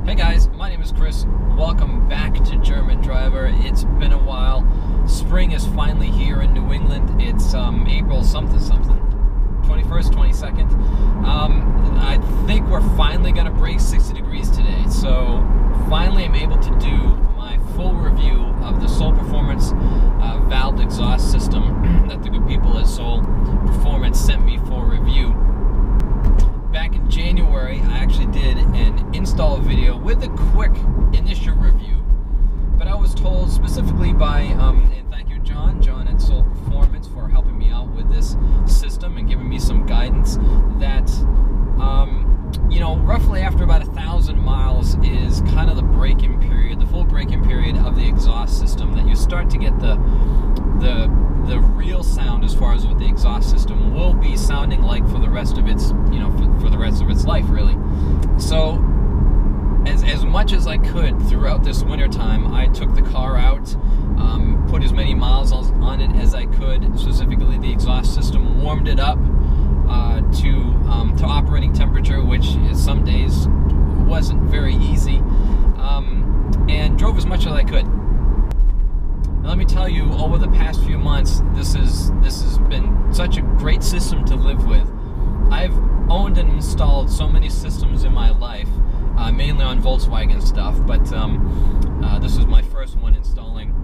Hey guys, my name is Chris. Welcome back to German Driver. It's been a while. Spring is finally here in New England. It's April something, 21st, 22nd. I think we're finally going to break 60 degrees today. So finally I'm able to do my full review of the Soul Performance valved exhaust system that the good people at Soul Performance sent me for review. Back in January, I actually did an install video with a quick initial review, but I was told specifically by, and thank you John at Soul Performance for helping me out with this system and giving me some guidance, that, you know, roughly after about 1,000 miles is kind of the break-in period, the full break-in period of the exhaust system, that you start to get the real sound as far as what the exhaust system will be sounding like for the rest of its, you know, for the rest of its life, really. So as much as I could throughout this winter time, I took the car out, put as many miles on it as I could, specifically the exhaust system, warmed it up to operating temperature, which is some days wasn't very easy, and drove as much as I could. Now, let me tell you, over the past few months, this has been such a great system to live with. I've owned and installed so many systems in my life, mainly on Volkswagen stuff, but this was my first one installing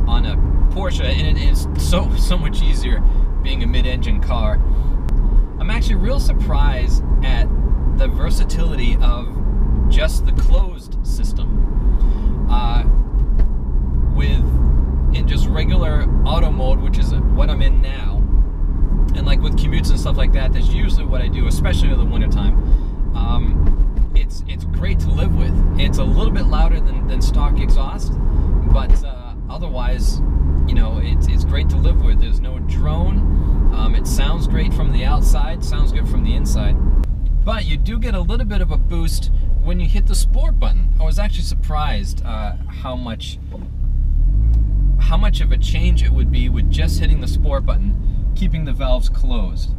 on a Porsche, and it is so much easier being a mid-engine car. I'm actually real surprised at the versatility of just the closed system. In just regular auto mode, which is what I'm in now, and like with commutes and stuff like that, that's usually what I do, especially in the wintertime. It's great to live with. It's a little bit louder than stock exhaust, but otherwise, you know, it's great to live with. There's no drone. It sounds great from the outside, sounds good from the inside, but you do get a little bit of a boost when you hit the sport button. I was actually surprised how much of a change it would be with just hitting the sport button, keeping the valves closed.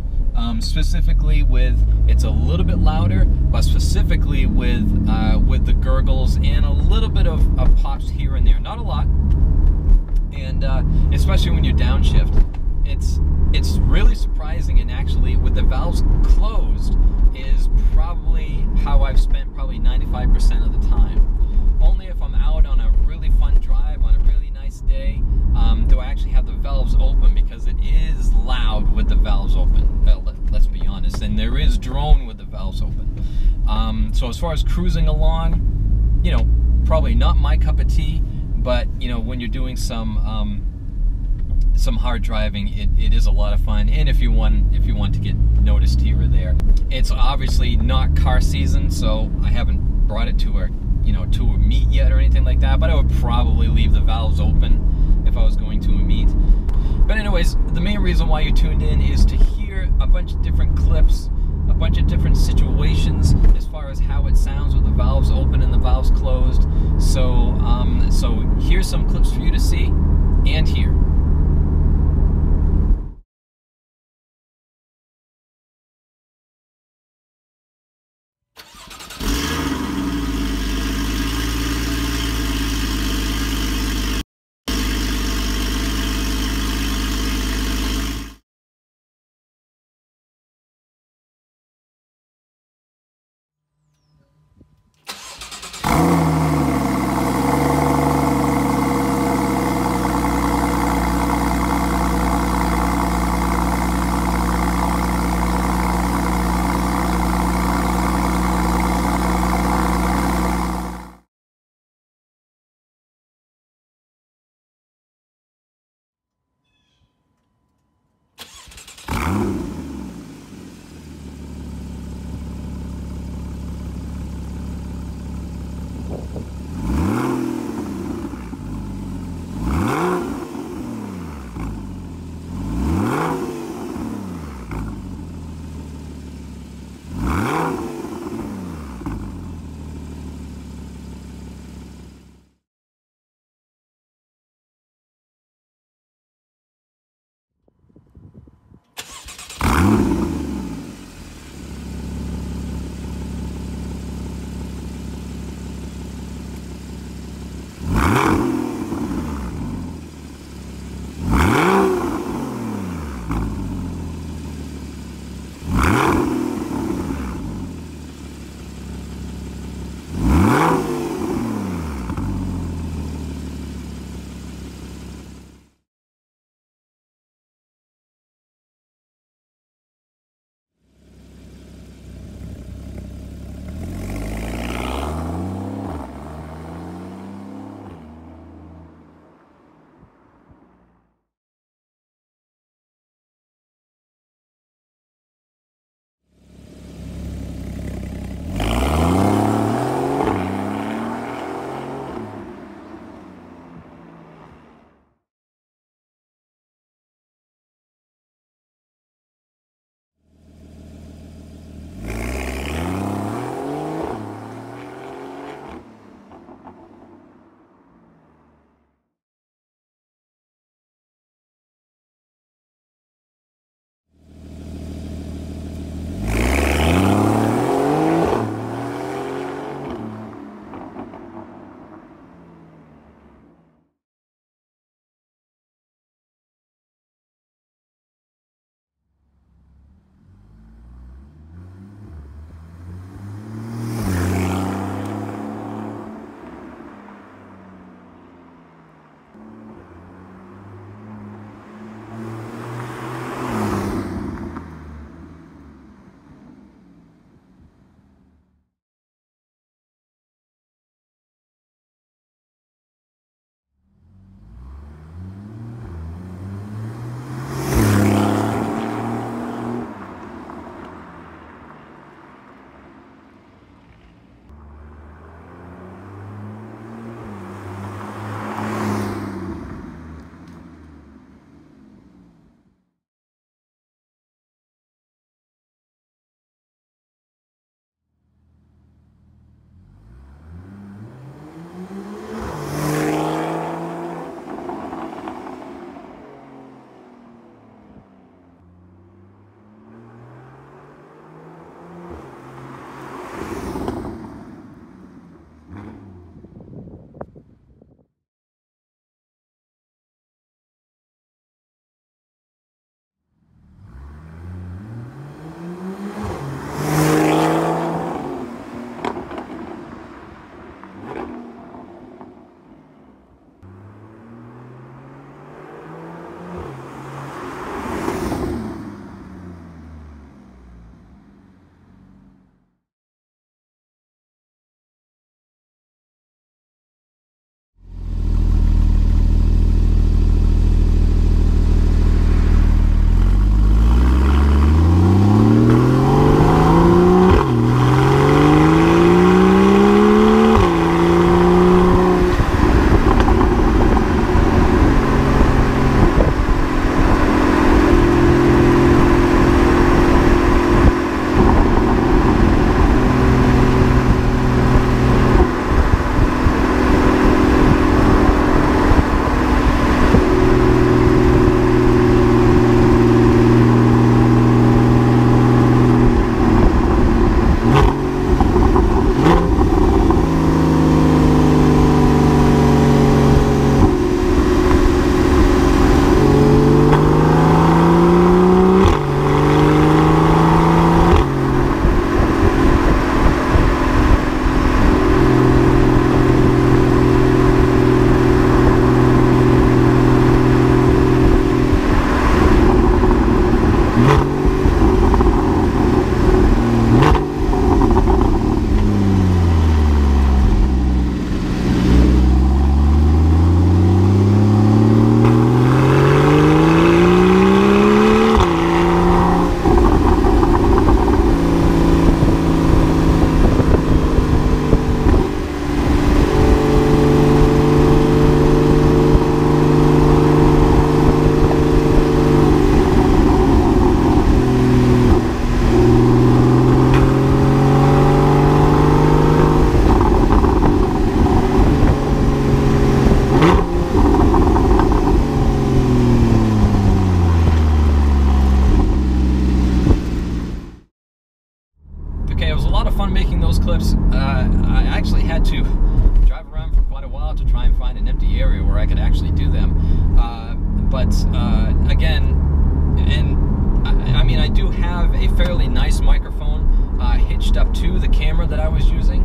Specifically with, it's a little bit louder, but specifically with the gurgles and a little bit of pops here and there, not a lot. And especially when you downshift, it's really surprising. And actually, with the valves closed, is probably how I've spent probably 95% of the time. Only if I'm out on a really fun drive on a really nice day do I actually have the valves open, because it is loud with the valves open. Let's be honest, and there is drone with the valves open. So as far as cruising along, you know, probably not my cup of tea, but you know, when you're doing some hard driving, it is a lot of fun. And if you want to get noticed here or there, it's obviously not car season, so I haven't brought it to a meet yet or anything like that, but I would probably leave the valves open if I was going to a meet. But anyways, the main reason why you tuned in is to hear a bunch of different clips, a bunch of different situations as far as how it sounds with the valves open and the valves closed. So so here's some clips for you to see and hear. Okay, it was a lot of fun making those clips. I actually had to drive around for quite a while to try and find an empty area where I could actually do them. But again, and I mean, I do have a fairly nice microphone hitched up to the camera that I was using,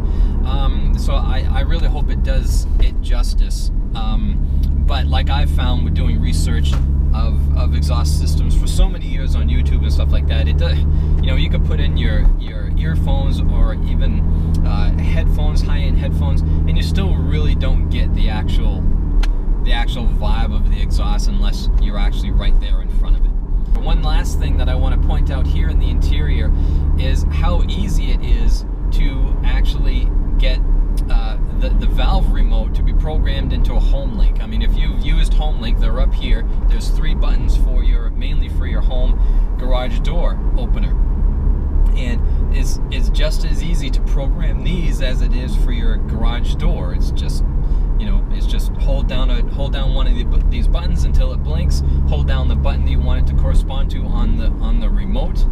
so I really hope it does it justice. But like I've found with doing research of exhaust systems for so many years on YouTube and stuff like that, it does, you know, you could put in your earphones or even headphones, high-end headphones, and you still really don't get the actual vibe of the exhaust unless you're actually right there in front of it. But one last thing that I want to point out here in the interior is how easy it is to actually get the valve remote to be programmed into a home link. I mean, if you've used home link, they're up here. There's 3 buttons for mainly for your home garage door opener, and it's just as easy to program these as it is for your garage door. It's just, you know, it's just hold down one of these buttons until it blinks. Hold down the button that you want it to correspond to on the remote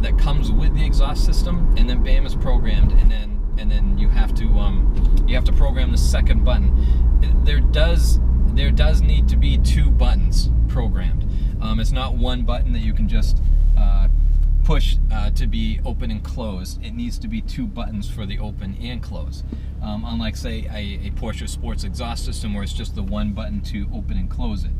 that comes with the exhaust system, and then bam, it's programmed. And then you have to program the second button. There does need to be 2 buttons programmed. It's not one button that you can just push to be open and closed. It needs to be 2 buttons for the open and close. Unlike, say, a Porsche Sports exhaust system where it's just the 1 button to open and close it.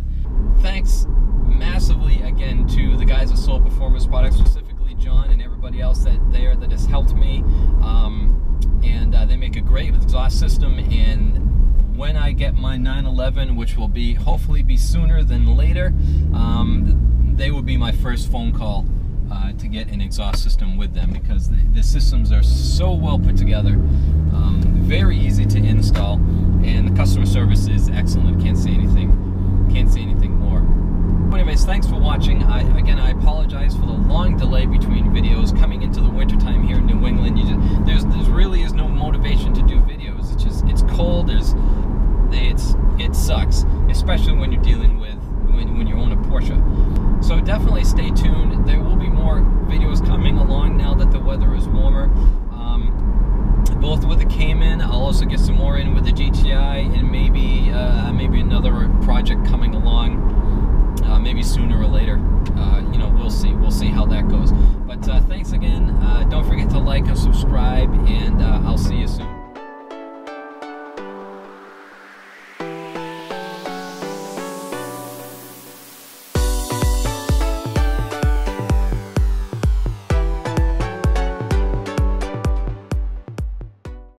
Thanks massively again to the guys at Soul Performance Products, specifically John and everybody else that has helped me. And they make a great exhaust system, and when I get my 911, which will be hopefully be sooner than later, they will be my first phone call to get an exhaust system with them, because the systems are so well put together, very easy to install, and the customer service is excellent. Can't say anything more. Anyways, thanks for watching. Again, I apologize for the long delay between videos. Coming into the wintertime here in New England, there really is no motivation to do videos. It's cold. It sucks, especially when you're dealing with when you own a Porsche. So definitely stay tuned. There will be more videos coming along now that the weather is warmer. Both with the Cayman, I'll also get some more in with the GTI, and maybe another project coming along. Maybe sooner or later. You know, we'll see how that goes. But thanks again. Don't forget to like and subscribe, and I'll see you soon.